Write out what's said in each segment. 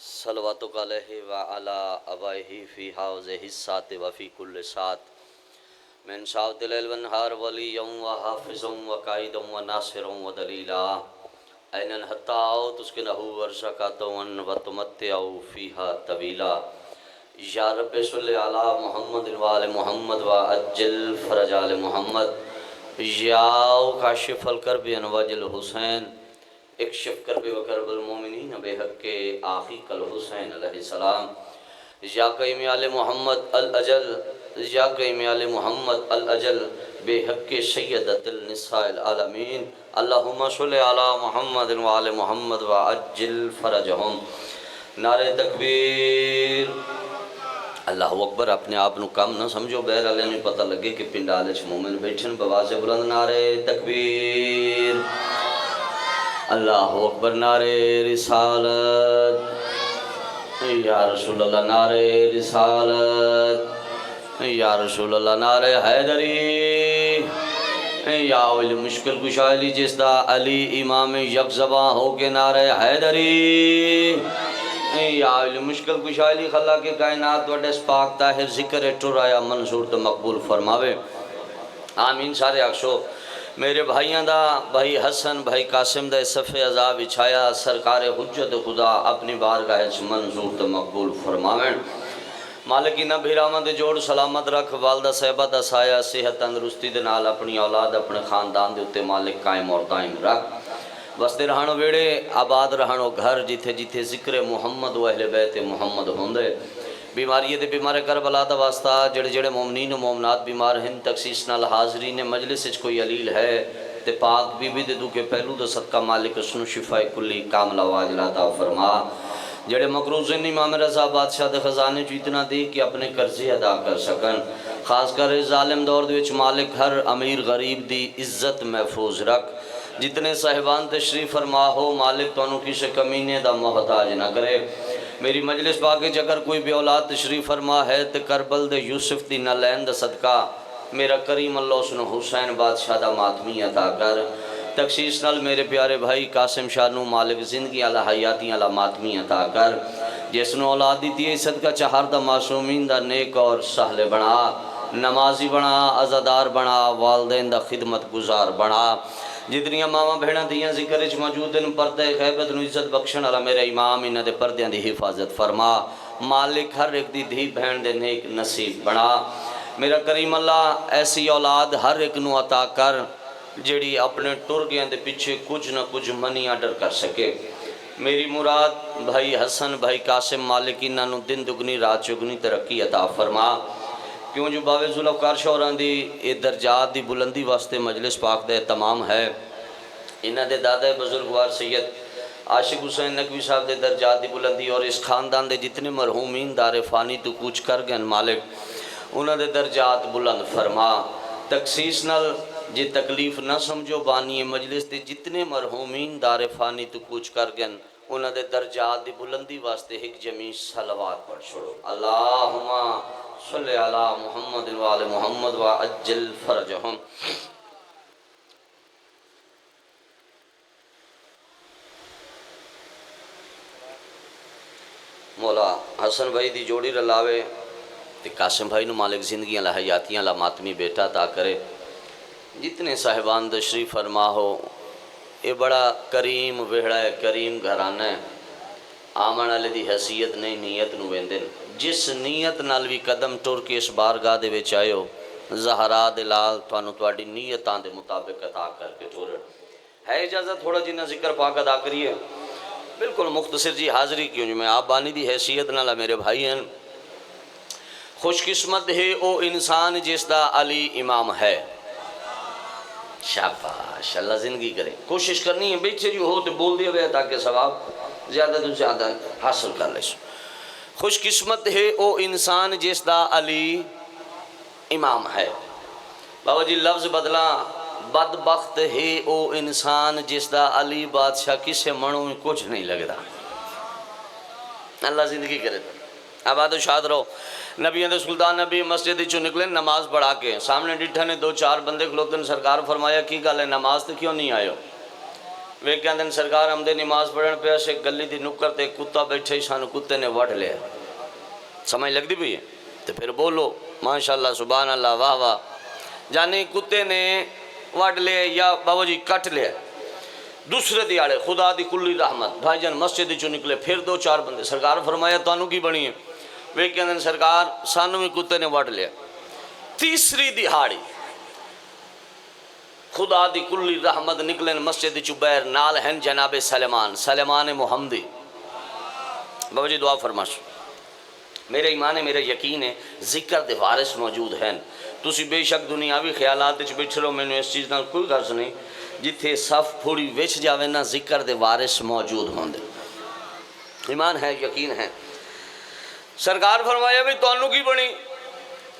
صلواتک علیہ وعلی آبائہ فی حوضہ السات وفی کل سات من شاوت اللیل والنہار ولیا وحافظا وقائدا وناصرا ودلیلا عینا حتی تسکنہ ورشکتا وتمتع فیہا طویلا یا رب صلی علی محمد وآل محمد وعجل فرج آل محمد یا کاشف الکرب انوج الحسین اکشف کرب و کرب المومنین بے حق آخیق الحسین علیہ السلام یا قیم آل محمد الاجل یا قیم آل محمد الاجل بے حق سیدت النساء العالمین اللہم صلی علی محمد وآل محمد وعجل فرجہم نعرہ تکبیر اللہ اکبر اپنے آپ نو کم نہ سمجھو بہر علیہ نہیں پتہ لگے کہ پنڈالے چھ مومن بیٹھن بواز بلند نعرہ تکبیر اللہ اکبر نعرہ رسالت یا رسول اللہ نعرہ رسالت یا رسول اللہ نعرہ حیدری یا اولی مشکل کشائلی جس دا علی امام یک زباں ہو کے نعرہ حیدری یا اولی مشکل کشائلی خلا کے کائنات وڈیس پاک طاہر ذکر ٹر آیا منصور تو مقبول فرماوے آمین سارے اکشو میرے بھائیاں دا بھائی حسن بھائی قاسم دا صفحہ عذاب اچھایا سرکار حجت خدا اپنی بارگاہ منظور تو مقبول فرماویں مالکی نہ بھیرامد جوڑ سلامت رکھ والدہ صحبہ دا سایہ صحت تندرستی دے نال اپنی اولاد اپنے خاندان دے اتے مالک قائم اور دائم رکھ وستے رہانو ویڑے آباد رہانو گھر جتھے جتھے ذکر محمد و اہل بیت محمد ہوندے بیماری دے بیمار کربلا دا واسطہ جڑے جڑے مومنین و مومنات بیمار ہیں تخصیص نال حاضرین مجلس وچ کوئی علیل ہے تے پاک بی بی دے دو کے پہلو دا صدقہ مالک اسنو شفاء کلی کاملہ واجلہ عطا فرما جڑے مقروضین امام رضا بادشاہ دے خزانے جو اتنا دے کہ اپنے قرضے ادا کر سکن خاص کر ظالم دور دے وچ مالک ہر امیر غریب دی عزت محفوظ رکھ جتنے صاحبان تشریف فرما ہو مالک تو انہوں کسی کمینے دا محتاج نہ کرے میری مجلس پاکے اگر کوئی بھی اولاد تشریف فرما ہے تو کربل دے یوسف دی نلین دا صدقہ میرا کریم اللہ سنو حسین بادشاہ دا ماتمی عطا کر تخصیص نال میرے پیارے بھائی قاسم شانو مالک زندگی علی حیاتی علی ماتمی عطا کر جسنو اولاد دی دیئے صدقہ چہار دا معصومین دا نیک اور سہل بنا نمازی بنا عزادار بنا والدین دا خدمت گزار بنا جتنی ماما بھیڑا دیاں ذکر اچ موجود ان پردے غیبت نو عزت بخشن علا میرے امام انہ دے پردیاں دی حفاظت فرما مالک ہر ایک دی دھی بہن دے نیک نصیب بنا میرا کریم اللہ ایسی اولاد ہر ایک نو عطا کر جڑی اپنے ٹرگیاں دے پیچھے کچھ نہ کچھ منی آڈر کر سکے میری مراد بھائی حسن بھائی قاسم مالک انہ نو دن دگنی رات چگنی ترقی عطا فرما کیوں جو باوے ذوالفقار شوہران دی اے درجات دی بلندی واسطے مجلس پاک دے تمام ہے انہ دے دادا بزرگوار سید عاشق حسین نقوی صاحب دے درجات دی بلندی اور اس خاندان دے جتنے مرحومین دار فانی تو کوچ کر گئن مالک انہ دے درجات بلند فرما تخصیص نال جی تکلیف نہ سمجھو بانی مجلس دے جتنے مرحومین دار فانی تو کوچ کر گئن انہ دے درجات دی بلندی واسطے ایک جمیع صلوات پڑھ چھوڑو اللہم صلی علی محمد وآل محمد وعجل فرجہم مولا حسن بھائی دی جوڑی رلاوے تے قاسم بھائی نو مالک زندگیاں لحیاتیاں لاماتمی بیٹا تا کرے جتنے صاحبان تشریف فرما ہو اے بڑا کریم ویڑا ہے کریم گھرانہ ہے آمن علی دی حیثیت نہیں نیت نو ویندن جس نیت نال بھی قدم ٹور کے اس بارگاہ دے وچ آئے ہو زہرا دلال توانو تواڈی نیتاں دے مطابق عطا کر کے ٹور ہے اجازت تھوڑا جنہ ذکر پاک ادا کریے بالکل مختصر جی حاضری کیوں جو میں آپ بانی دی حیثیت نالا میرے بھائی ہیں خوش قسمت ہے او انسان جس دا علی امام ہے شاباش اللہ زندگی کرے کوشش کرنی ہے بیچے جو ہو تو بول دیا گیا تاکہ ثواب زیادہ تو زیادہ حاصل کر لے خوش قسمت ہے او انسان جس دا علی امام ہے بابا جی لفظ بدلا بدبخت ہے او انسان جس دا علی بادشاہ کسے منوں میں کچھ نہیں لگ رہا اللہ زندگی کرے آباد و شاد رہو نبی اندر سلطان نبی مسجد چو نکلے نماز پڑھا کے سامنے ڈٹھا نے دو چار بندے کھلوتے نے سرکار فرمایا کی گل ہے نماز تو کیوں نہیں آئے ہو ویک آدھے سرکار آمدے نماز پڑھن پہ سے گلی دی نکر تے کتا بیٹھے سانو کتے نے وڈ لیا. سمجھ لگ دی پئی ہے تو پھر بولو ماشاءاللہ سبحان اللہ واہ واہ. جانی کتے نے وڈ لیا یا بابا جی کٹ لیا. دوسرے دیاڑے خدا دی کلی رحمت بھائی جان مسجد چوں نکلے پھر دو چار بندے. سرکار فرمایا تانوں کی بنی ہے؟ ویک آدھے سرکار سانو بھی کتے نے وڈ لیا. تیسری دہاڑی خدا دی کلی رحمت نکلن مسجد چبیر نال ہیں جناب سلیمان محمدی. بابا جی دعا فرماش. میرے ایمان ہے میرا یقین ہے ذکر دے وارث موجود ہیں. تسی بے شک دنیاوی خیالات وچ بیٹھے رہو مینوں اس چیز نال کوئی غرض نہیں. جتھے صف پھوڑی وچ جاوے نا ذکر دے وارث موجود ہوندے. ایمان ہے یقین ہے. سرکار فرمایا بھی تانوں کی بنی؟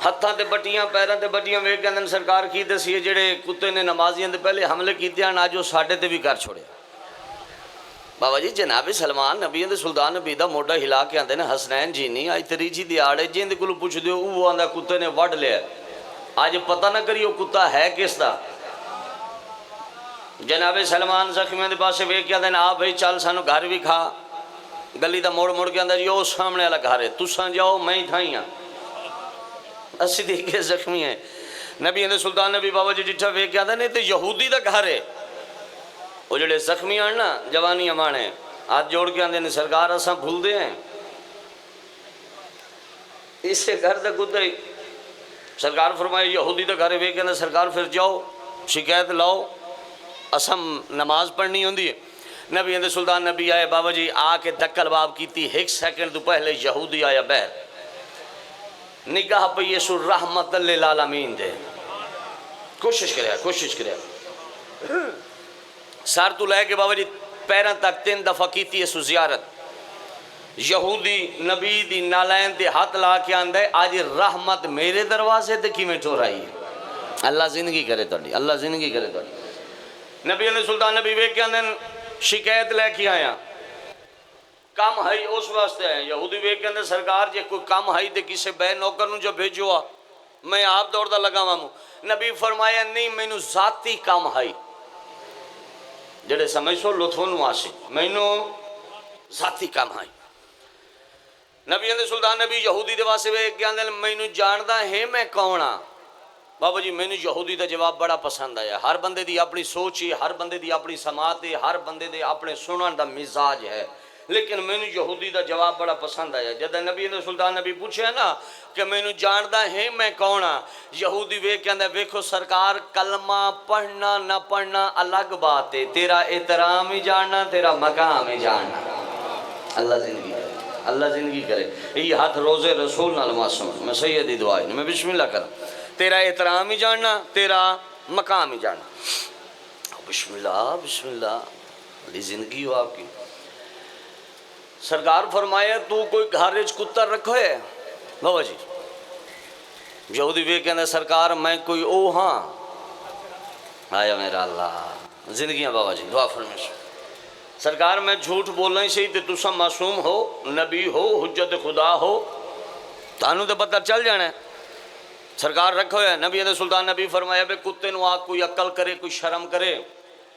ہتھاں تے بٹیاں پیراں تے بٹیاں ویکھ کے سرکار کی دسی جڑے کتے نے نمازیاں دے پہلے حملے کیتے ہیں اج او ساڈے تے بھی کر چھوڑے. بابا جی جناب سلمان نبی دے سلطان نبی دا موڈا ہلا کے آندے نے حسنین جی نہیں اج تریجی دیاڑے جیندے کولوں پوچھ دیو وہ آندا کتے نے وڈ لیا. اج پتہ نہ کریو کتا ہے کس دا. جناب سلمان زخمیاں دے پاسے ویکھ کے آندے آ بھائی چل سانو گھر بھی کھا. گلی دا موڑ موڑ کے آندا جی او سامنے والا گھر ہے تساں جاؤ میں ہی تھائی ہاں. اسی دیکھے زخمی ہیں. نبی اندے سلطان نبی بابا جی ڈٹھا ویکھ کے آندا نہیں تے یہودی دا گھر ہے. وہ جڑے زخمی ہیں نا جوانی امانے ہاتھ جوڑ کے آندے نے سرکار اساں بھول دے ہیں اس سے گھر دا کتا ہی. سرکار فرمائے یہودی دا گھر ہے. ویکھ کے سرکار پھر جاؤ شکایت لاؤ اساں نماز پڑھنی ہوندی ہے. نبی اندے سلطان نبی آئے بابا جی آ کے دکل باب کیتی ایک سیکنڈ تو پہلے یہودی آیا بہر نگاہ پہ یسو رحمت للعالمین دے. کوشش کرے سار تو لے کے بابا جی پیران تک 3 دفعہ کیتی یسو زیارت. یہودی نبی دی نالین دے ہاتھ لا کے آندے آج رحمت میرے دروازے تے کی میں ٹھو رہی ہے. اللہ زندگی کرے توڑی اللہ زندگی کرے توڑی. نبی علیہ سلطان نبی ویکھ کے آندے شکایت لے کے آیا کام ہے اس واسطے ہیں. یہودی ویکھ کے اندر سرکار جے کوئی کام ہے تے کسے بے نوکر نو جو بھیجو آ میں آپ دوڑ دا لگا مامو. نبی فرمایا نہیں مینوں ذاتی کام ہے جڑے سمجھ سو لطفون واسے مینوں ذاتی کام ہے. نبی اندر سلطان نبی یہودی دے واسے ویکھ کے اندر مینوں جاندا ہے میں کون ہاں. بابا جی مینوں یہودی دا جواب بڑا پسند آیا. ہر بندے دی اپنی سوچ ہے ہر بندے دی اپنی سماعت ہے ہر بندے دے اپنے سنن دا مزاج ہے لیکن مینوں یہودی دا جواب بڑا پسند آیا. جد نبی نے سلطان نبی پوچھے نا کہ مینوں جاندا ہے میں کون ہاں. یہودی ویکھ کے اندر ویکھو سرکار کلمہ پڑھنا نہ پڑھنا الگ بات ہے. تیرا احترام ہی جاننا تیرا مقام ہی جاننا. اللہ زندگی کرے. یہ ہاتھ روزے رسول نال معصوم میں سیدی دعا میں بسم اللہ کر. تیرا احترام ہی جاننا تیرا مقام ہی جاننا. بسم اللہ علی زندگی ہو آپ کی. سرکار فرمایا تو کوئی گھر وچ کتا رکھو ہے بابا جی. یہودی ویکھ کے سرکار میں کوئی او ہاں. آیا میرا اللہ زندگیاں بابا جی دعا فرمائش. سرکار میں جھوٹ بولنا ہی صحیح تے تسا معصوم ہو نبی ہو حجت خدا ہو تانوں تے پتہ چل جانا ہے. سرکار رکھو ہے. نبی علیہ سلطان نبی فرمایا بے کتے نو آ کوئی عقل کرے کوئی شرم کرے.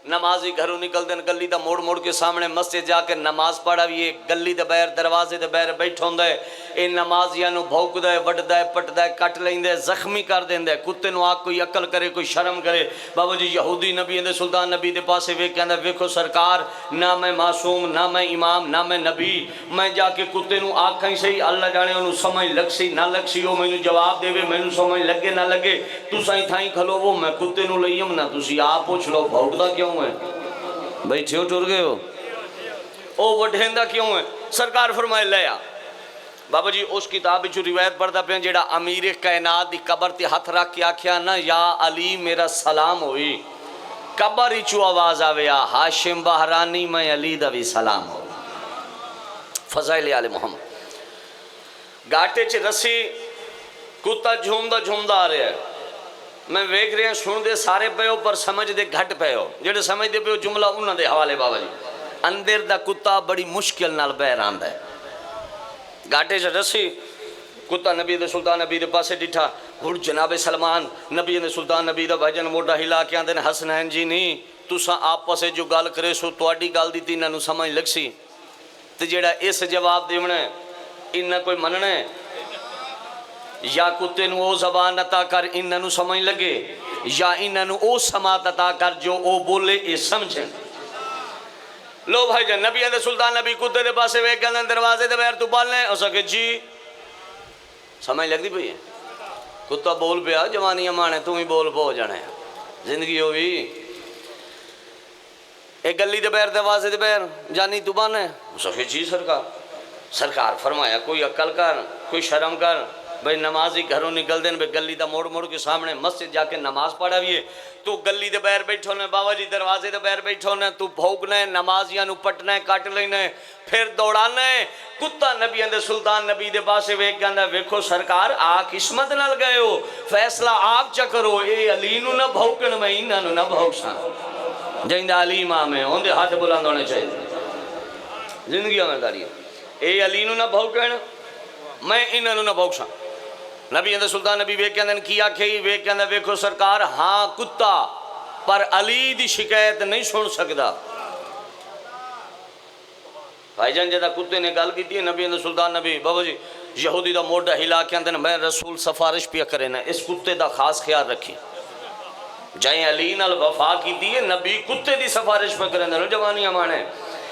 نمازی گھروں نکل دیں گلی دا موڑ موڑ کے سامنے مسجد جا کے نماز پڑھا بھی گلی دے بیر دروازے دے بیر بیٹھ ہوندے اے نمازیاں نو بھوک دے وڈ دے پٹ دے کٹ لیندے زخمی کر دیندے. کتے نو آ کوئی عقل کرے کوئی شرم کرے. بابا جی یہودی نبی دے سلطان نبی دے پاسے ویکھ کے ویکھو سرکار نہ میں معصوم نہ میں امام نہ میں نبی. میں جا کے کتے نو آکھاں صحیح اللہ جانے انہوں سمجھ لگ سی نہ لگ سی او مینوں جواب دے مینوں سمجھ لگے نہ لگے تساں ہی تھائیں کھلو وہ میں کتے نو لئیم نہ تسی آپ پوچھ لو بھوکدا کیوں ہے بھائی ٹھیو ٹر گئے ہو او وڈھیندا کیوں ہے. سرکار فرمائے لیا بابا جی اس کتاب جو روایت پڑھتا پہ جیڑا امیر کائنات دی قبر تے ہاتھ رکھ کے آکھیا نا یا علی میرا سلام ہوئی قبر ہی چو آواز آویا ہاشم بہرانی میں علی دا بھی سلام ہو. فضائل آل محمد گاٹے چ رسی کتا جھومدا آ رہا ہے. میں ویکھ رہے ہیں سن دے سارے پہ ہو پر سمجھ دے گھٹ پہ ہو جڑے سمجھ دے پہ ہو جملہ انہاں دے حوالے بابا جی. اندر دا کتا بڑی مشکل نال بہر آندا ہے. گاٹے سے رسی کتا نبی دے سلطان نبی دے پاسے ڈٹھا ہر جناب سلمان نبی دے سلطان نبی دا بھجن موڈا ہلا کے آندے حسنین جی نہیں تساں آپس سے جو گل کرے سو تواڈی گل دی تے انہاں نوں سمجھ لگ سی تے جیڑا اس جواب دیونا ہے انہاں کوئی مننا ہے یا کتے نو او زبان عطا کر انہاں نوں سمجھ لگے یا انہاں نوں او سماعت عطا کر جو او بولے اے سمجھیں لو بھائی جان نبی اندر سلطان نبی کتے دے پاسے وے کے اندر دروازے دے بغیر تو بولنے اسا کہ جی سمجھ لگ دی پئی ہے کتا بول پیا جوانی مانے تو ہی بول پو جانا ہے زندگی ہوئی ایک گلی دے بغیر دروازے دے بغیر جانی تو بولنے اسا کہ جی سرکار فرمایا کوئی عقل کر کوئی شرم کر بھئی نمازی گھروں نکل دین بھئی گلی دا موڑ موڑ کے سامنے مسجد جا کے نماز پڑھا بھی ہے تو گلی دے بیر بیٹھو نے بابا جی دروازے دے بیر بیٹھو نے تو بھوگنا ہے نمازیاں نو پٹنا ہے کٹ لینا ہے پھر دوڑانا ہے کتا نبی اندر سلطان نبی دے پاسے ویک گاندہ ویکھو سرکار آ قسمت نال گئے ہو فیصلہ آپ چکرو اے علی نو نہ بھوکن میں انہاں نو نہ بھوک سا جائندہ علی امام ہے ہوندے ہاتھ بلند ہونے چاہیے زندگی میں داری اے علی نو نہ بھوکن میں انہاں نو نہ بھوک سا نبی اندر سلطان نبی ویک کے اندر کیا کھئی ویک کے اندر ویکھو سرکار ہاں کتا پر علی دی شکایت نہیں سن سکدا بھائی جان جدہ کتے نے گل کی تھی نبی اندر سلطان نبی بابا جی یہودی دا موڑا ہلا کے اندر میں رسول سفارش پیا کرے نا اس کتے دا خاص خیال رکھی جائیں علی نال وفا کی تھی نبی کتے دی سفارش پیا کرے نا جوانی ہمانے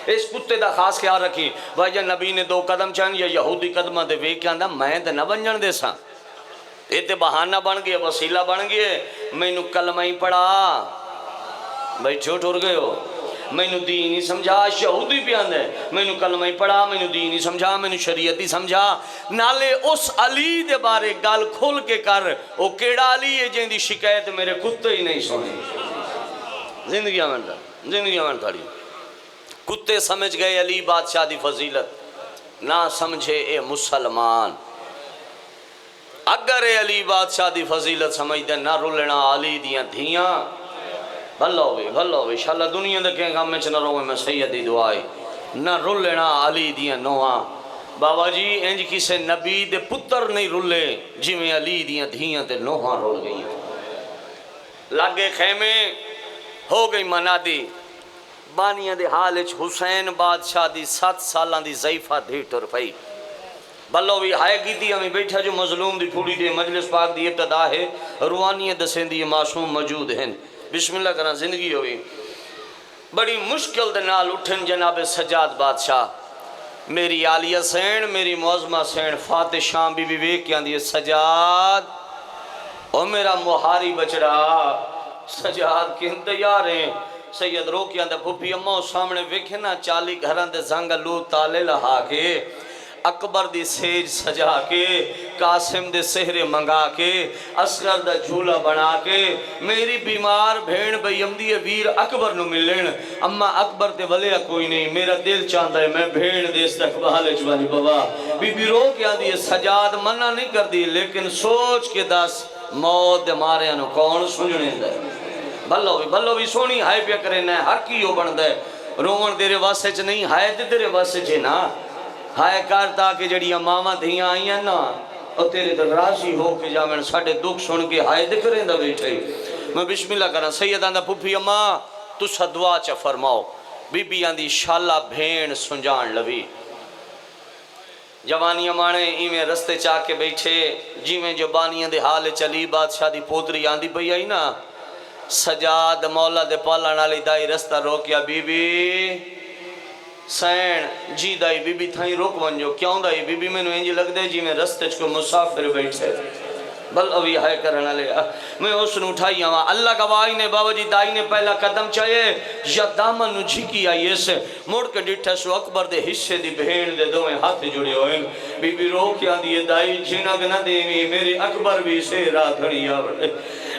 اس کتے دا خاص خیال رکھی بھائی جان نبی نے 2 قدم چاہن یا یہودی قدمہ دے ویک کے اندر میں تے نہ بنجن دے سا یہ تے بہانہ بن گئے وسیلہ بن گئے میں نو کلمہ ہی پڑھا بھائی چھوٹ ہو گئے ہو میں نو دین ہی سمجھا یہودی پیاند ہے میں نو کلمہ ہی پڑھا میں نو دین ہی سمجھا میں نو شریعت ہی سمجھا نالے اس علی دے بارے گال کھول کے کر او کیڑا علی ہے جن دی شکایت میرے کتے ہی نہیں سنی زندگی آمن تھاڑی کتے سمجھ گئے علی بادشاہ دی فضیلت نہ سمجھے اے مسلمان اگر اے علی بادشاہ دی فضیلت سمجھ دے نہ رولنا علی دیاں دھیاں بھلا ہوئے انشاءاللہ دنیا دے کہیں گا میں چنہ روئے میں سیدی دعائی نہ رولنا علی دیاں نوہاں بابا جی انج کسے نبی دے پتر نہیں رولے جی میں علی دیاں دھیاں تے نوہاں رول گئی لگے خیمے ہو گئی منادی بانیاں دے حالچ حسین بادشاہ دی 7 سالان دی ضعیفہ دھیٹر پئی بلو بھی ہائے کی تھی ہمیں بیٹھا جو مظلوم دی پھوڑی دے مجلس پاک دی ابتدا ہے روانیت دسیں دی معصوم موجود ہیں بسم اللہ کرنا زندگی ہوئی بڑی مشکل دے نال اٹھن جناب سجاد بادشاہ میری عالیہ سین میری معظمہ سین فاتح شام بی بی ویک کیا دی سجاد او میرا مہاری بچڑا سجاد کی انتیار ہیں سید رو کیا دی بھوپی اممہ سامنے ویکھنا 40 گھران دے زنگلو تالے لہا کے اکبر دی سیج سجا کے قاسم دے سہرے منگا کے اسکر دا جھولا بنا کے میری بیمار بھین بھئیم دی ویر اکبر نو ملین اما اکبر تے ولیا کوئی نہیں میرا دل چاہتا ہے میں بھین دے استقبال جوانی بابا بی بی رو کیا دی سجاد منع نہیں کر دی لیکن سوچ کے دس موت دے مارے انو کون سنجنے دے بھلو بھی سونی ہائے پیا کرے نہ حقی ہو بن دے رومن تیرے واسے چ نہیں ہائے تے تیرے واسے چ نا ہائے کارتا کہ جڑیاں ماما دھیاں آئیاں نا اور تیرے در راضی ہو کے جامن ساڑھے دکھ سن کے ہائے دکھ رہے دا بیٹھے میں بسم اللہ کرنا سیدان دا پھوپی اماں تو صدعا چا فرماؤ بی بی آن دی شالہ بھین سنجان لوی جوانیاں مانے ایمیں رستے چاہ کے بیٹھے جی میں جو بانیاں دے حال چلی بادشاہ دی پوتری آن دی پئی آئی نا سجاد مولا دے پالا نالی دائی رستہ روکیا بی بی سین جی دائی بی بی تھائیں روک ونجو کیوں دائی بی بی میں نو انجی لگ دے جی میں رستے چکو مسافر بیٹھے بل ابھی ہائے کرنا لے میں اس نے اٹھائی ہوا اللہ گواہی نے بابا جی دائی نے پہلا قدم چاہیے یا دامن نو جھکی آئیے سے موڑ کے ڈٹھا سو اکبر دے حصے دی بہن دے دویں ہاتھ جڑے ہوئے بی بی رو کیا دیئے دائی جھنگ نہ دیوی میرے اکبر بھی سے رات ہڑی آوڑے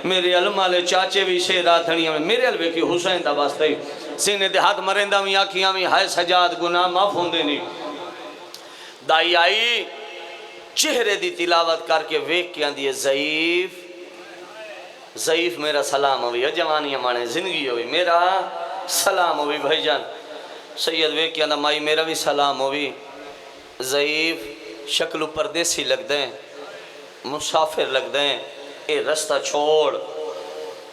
میرے علمالے چاچے بھی سے رات ہڑی آوڑے میرے علوے کی حسین دا باستے سینے دے ہاتھ مرندہ میں آکھیاں میں ہائے سجاد گناہ معاف ہوں دے نہیں دائی آئی چہرے دی تلاوت کر کے ویک کیا دیئے ضعیف میرا سلام ہوئی جوانی ہمانے زندگی ہوئی میرا سلام ہوئی بھائی جان سید ویک کیا مائی میرا بھی سلام ہوئی ضعیف شکل پردیسی لگ دیں مسافر لگ دیں اے رستہ چھوڑ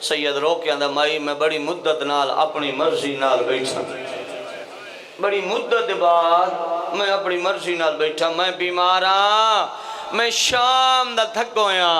سید رو کے اندر مائی میں بڑی مدت نال اپنی مرضی نال بیٹھا، بڑی مدت بعد میں اپنی مرضی نال بیٹھا، میں بیمار ہاں، میں شام دا تھک ہویا،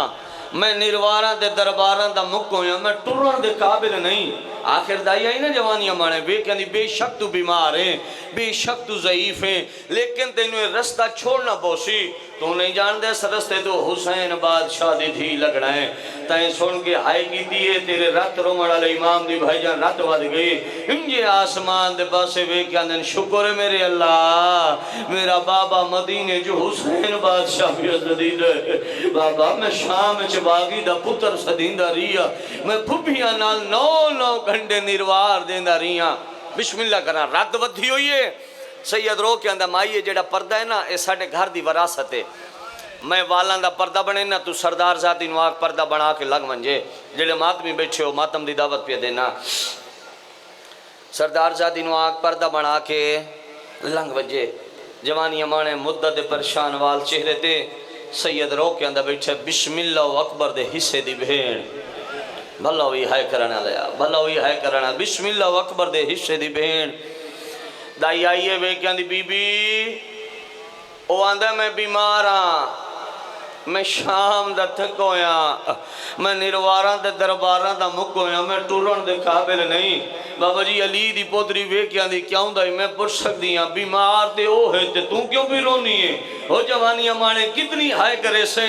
میں نرواراں دے درباراں دا مک ہویا، میں ٹرن دے قابل نہیں۔ آخر دائی آئی نا جوانیاں مانے بے کہنی بے شک تو بیمار ہیں، بے شک تو ضعیف ہیں، لیکن تینویں رستہ چھوڑنا پوسی، تو نہیں جان دے اس رستے تو حسین بادشاہ دی تھی لگنا ہے۔ تائیں سن کے ہائی کی دیئے تیرے رات رومڑ علی امام دی بھائی جان رات ود گئی، انجے آسمان دے پاسے بے کہندن شکر ہے میرے اللہ، میرا بابا مدینے جو حسین بادشاہ بھی عزدید ہے، بابا میں شام چباگی دا پتر سدیندہ ریا، میں پھپیاں نال 9 گھنٹے نروار دیندہ ریا۔ بسم اللہ کرنا رات ودھی ہوئی ہے۔ سید رو کے اندر مائیے جیڑا پردہ ہے نا اے ساڑھے گھر دی وراثت ہے، میں والان دا پردہ بنے نا تو سردار ذاتی نواق پردہ بنا کے لگ منجے، جیڑے ماتمی بیٹھے ہو ماتم دی دعوت پہ دینا، سردار ذاتی نواق پردہ بنا کے لنگ وجے، جوانی امانے مدت پریشان وال چہرے تے سید رو کے اندر بیٹھے بسم اللہ اکبر دے حصے دی بھیڑ، بھلا ہوئی ہائے کرنا لیا، بھلا ہوئی ہائے کرنا، بسم اللہ اکبر دے حصے دی بھیڑ، دائی آئیے بے کیا دی بی بی او آندھا میں بیمار ہاں، میں شام دا تھک ہویا، میں نرواراں دے درباراں دا مک ہویا، میں ٹورن دے قابل نہیں۔ بابا جی علی دی پوتری بے کیا دی کیوں دائی میں پوچھ سکتی ہاں بیمار تے او ہے تے توں کیوں بھی رونی ہے؟ ہو جوانی امانے کتنی ہائے کرے سے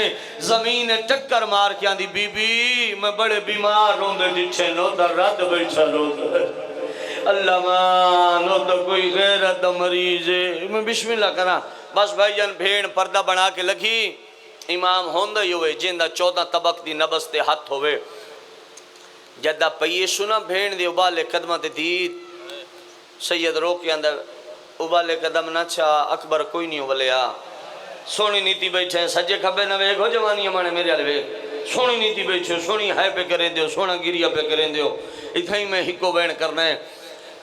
زمین ٹکر مار کیا دی بی بی میں بڑے بیمار روندے جچھے نو در رات بیٹھا روندے اللہ مانو تو کوئی غیرت مریض ہے، میں بسم اللہ کرا بس بھائی جان بھیڑ پردہ بنا کے لگی، امام ہوندہ ہی ہوئے جندہ 14 طبق دی نبستے ہاتھ ہوئے، جدہ پئیے سنا بھیڑ دی ابالے قدمہ دے دید، سید رو کے اندر ابالے قدم نہ چھا اکبر کوئی نہیں ابلیا، سونی نیتی بیٹھے ہیں سجے کھبے نہ ویگ ہو جوانی ہمانے میرے آلے ویگ، سونی نیتی بیٹھے ہو سونی ہائے پہ کریں دیو سونا گریہ پہ کریں دیو، اتھائی میں ہکو بین کرنا ہے،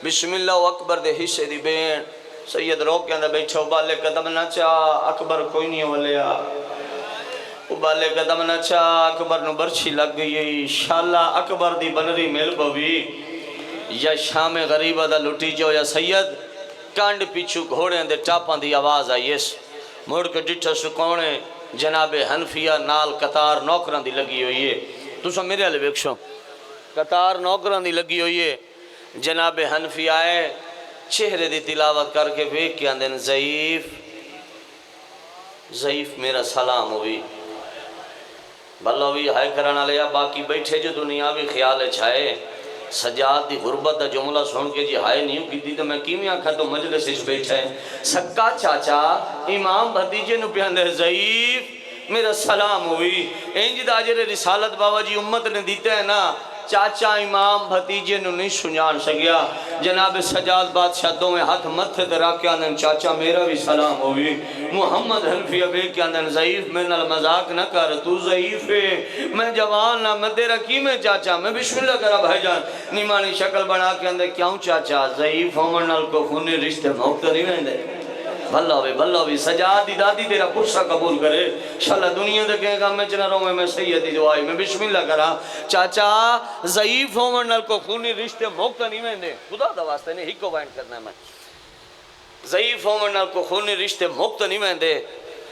بسم اللہ اکبر دے حصے دی بین، سید رو کے اندر بیٹھے ابالے قدم نہ چھا اکبر کوئی نہیں ابلیا، ابالے قدم نہ چھا اکبر نو برچی لگ گئی، شالا اکبر دی بنری مل بوی، یا شام غریبہ دا لٹی جو یا سید کانڈ پیچھو گھوڑے اندے ٹاپاں دی آواز آئیس، مڑ کے ڈٹھا سکونے جناب حنفیہ نال قطار نوکران دی لگی ہوئی ہے، تو سا میرے علیہ بیکشو قطار نوکران دی لگی ہوئی ہے، جناب حنفی آئے چہرے دی تلاوت کر کے بیک کے اندن ضعیف ضعیف میرا سلام ہوئی، بھلا ہوئی ہائے کرانا لیا، باقی بیٹھے جو دنیاوی خیال چھائے، سجاد دی غربت دا جملہ سن کے جی ہائے نہیں کی دی تو میں کیمیا کھا تو مجلس اس بیٹھے سکا چاچا امام بھتیجے نو پیاندے ضعیف میرا سلام ہوئی، انج دا جرے رسالت بابا جی امت نے دیتے ہیں نا، چاچا امام بھتیجے نو نہیں سنجان سکیا، جناب سجاد بادشاہ دو میں ہاتھ متھے درا کے آندن چاچا میرا بھی سلام ہوئی، محمد حنفی ابے کے آندن ضعیف میں نال مذاق نہ کر تو ضعیف ہے، میں جوان نہ میں تیرا کی میں چاچا، میں بسم اللہ کرا بھائی جان، نیمانی شکل بنا کے اندر کیوں چاچا ضعیف ہومن نال کو خونی رشتے موقع نہیں ویندے، بھلا ہوئی سجاد دی دادی تیرا پرسہ قبول کرے، شاءاللہ دنیا دے کہیں گا میں چنا رہوں میں سیدی دعائی میں بسم اللہ کرا، چاچا ضعیف ہومن نال کو خونی رشتے موقع نہیں ویندے، خدا دا واسطے نہیں ہکو بائن کرنا ہے میں، ضعیف ہومن نال کو خونی رشتے موقع نہیں ویندے،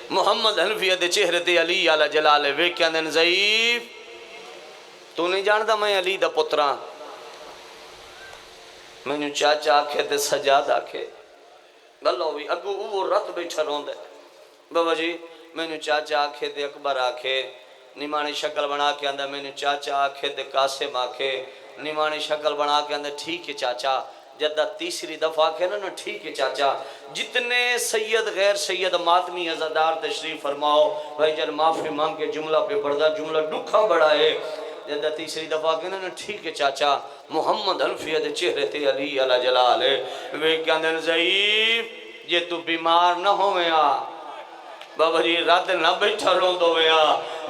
محمد حنفیہ دے چہرے تے علی علی جلالے وے کیا دن ضعیف تو نہیں جاندہ میں علی دا پتران میں نے چاچا آکھے تے سجاد آکھے بھلا ہوئی اگو وہ رت بیٹھا روندے بابا جی میں نے چاچا آکھے تے اکبر آکھے نیمانی شکل بنا کے اندر میں نے چاچا آکھے تے قاسم آکھے نیمانی شکل بنا کے اندر ٹھیک ہے چاچا جدہ تیسری دفعہ آکھے نا ٹھیک ہے چاچا جتنے سید غیر سید ماتمی عزادار تشریف فرماؤ بھائی جن معافی مانگ کے جملہ پہ پڑھدا جملہ ڈکھا بڑا ہے جدہ تیسری دفعہ آکھے نا ٹھیک ہے چاچا محمد حنفیہ دے چہرے تے علی علی جلال ہے وہ کیا دن ضعیف یہ تو بیمار نہ ہوئے بابا جی رات نہ بیٹھا رون دو ویا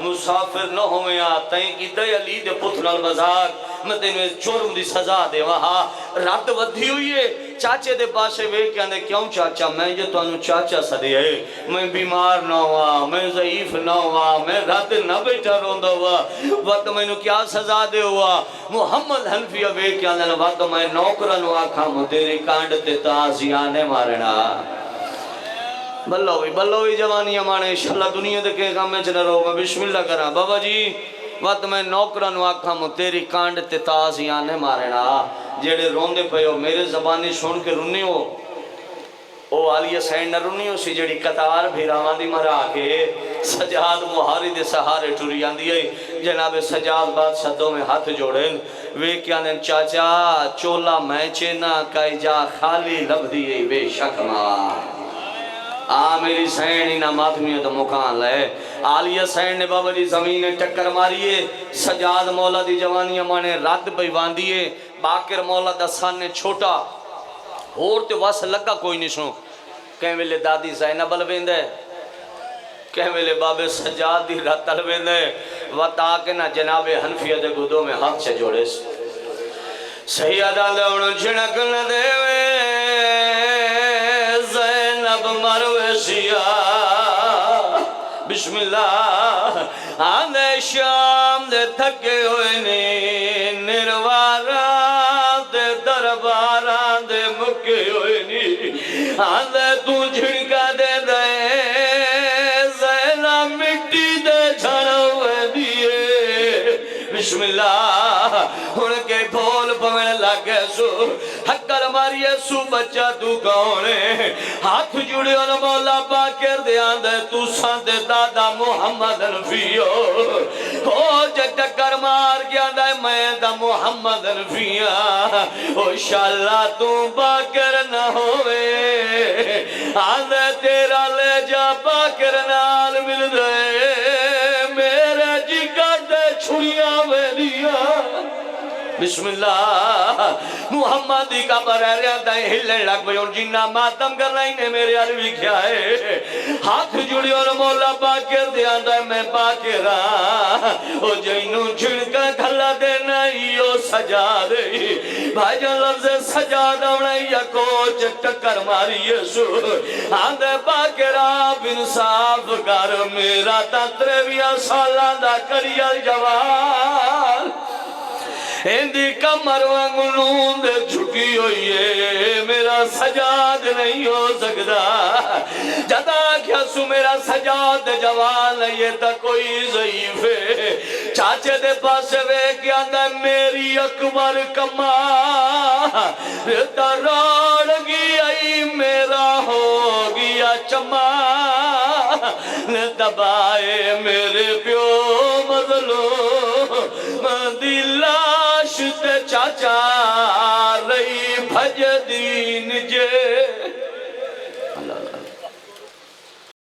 مسافر نہ ہویا تائیں کی دے علی دے پتر المزاق میں تینویں چورم دی سزا دے وہاں رات ودھی ہوئی ہے چاچے دے پاسے وے کہنے کیوں چاچا میں جو تو انہوں چاچا سدے ہے میں بیمار نہ ہوا میں ضعیف نہ ہوا میں رات نہ بیٹھا روندہ ہوا وقت میں نو کیا سزا دے ہوا محمد حنفیہ وے کہنے وقت میں نوکرن آکھا مدیری کانڈ تے تازیانے مارنا بلوی جوانی ہمانے انشاءاللہ دنیا دے کے کام میں چنہ رہو میں بسم اللہ کرا بابا جی وقت میں نوکرن واقعہ مو تیری کانڈ تے تازیانے مارنا جیڑے روندے پہ ہو میرے زبانی سن کے رنی ہو او عالیہ سین نہ رنی ہو سی جیڑی قطار بھی رامان دی مرا کے سجاد محاری دے سہارے ٹوری آندی ہے جناب سجاد بات صدوں میں ہاتھ جوڑیں وے کیا نن چاچا چولا میں چینا کائی جا خالی لب دیئے بے شک ماں میری سین ہی نامات میں تو مکان لے عالیہ سین نے بابا جی زمین ٹکر ماریے سجاد مولا دی جوانی ہمانے رات پہ باندھیے باکر مولا دا سان نے چھوٹا اور تے واس لگا کوئی نہیں سنو کہیں ویلے دادی زینب الویند ہے کہیں ویلے بابے سجاد دی رات الویند ہے وطا کے نا جناب حنفیہ دے گدوں میں ہاتھ سے جوڑے سیدہ لونو جھنک نہ دے مروشیا بسم اللہ آندے شام دے تھکے ہوئے نی نروارا دے درباران دے مکے ہوئے نی آندے تو جھنکا دے دے زینا مٹی دے جھڑا ہوئے دیئے بسم اللہ ان کے بھول پمیں لگے سو حقر ماریے سو بچہ تو کونے ہاتھ جڑے ان مولا باکر دیان دے تو ساندے دادا محمد انفیو او جٹکر مار گیا دے میں دا محمد انفیہ او شاللہ تو باکر نہ ہوئے آندے تیرا لے جا باکر نال مل دے میرے جگر دے چھڑیاں میں دیا بسم اللہ محمدی کا برہ رہا دائیں ہلنے لگ بھئی اور جنہ ماتم کر رہی نے میرے عربی کیا ہے ہاتھ جڑی اور مولا باکر دیا دائیں میں باکرہ او جنوں جھنکا کھلا دینا یہ سجا دے بھائی جان لفظ سجا دونا یا کوچ ٹکر ماری یسو آندے باکرہ بنصاف کر میرا تاتریویا سالان دا کریا جوان ہندی کمر وانگلون دے جھکی ہوئی ہے میرا سجاد نہیں ہو سکتا جدا کیا سو میرا سجاد جوان ہے یہ تا کوئی ضعیف ہے چاچے دے پاس وے کیا دا میری اکبر کما تا راڑ گئی میرا ہو گیا چما دبائے میرے پیو مظلو مدلہ تے چاچا رئی بھج دین جے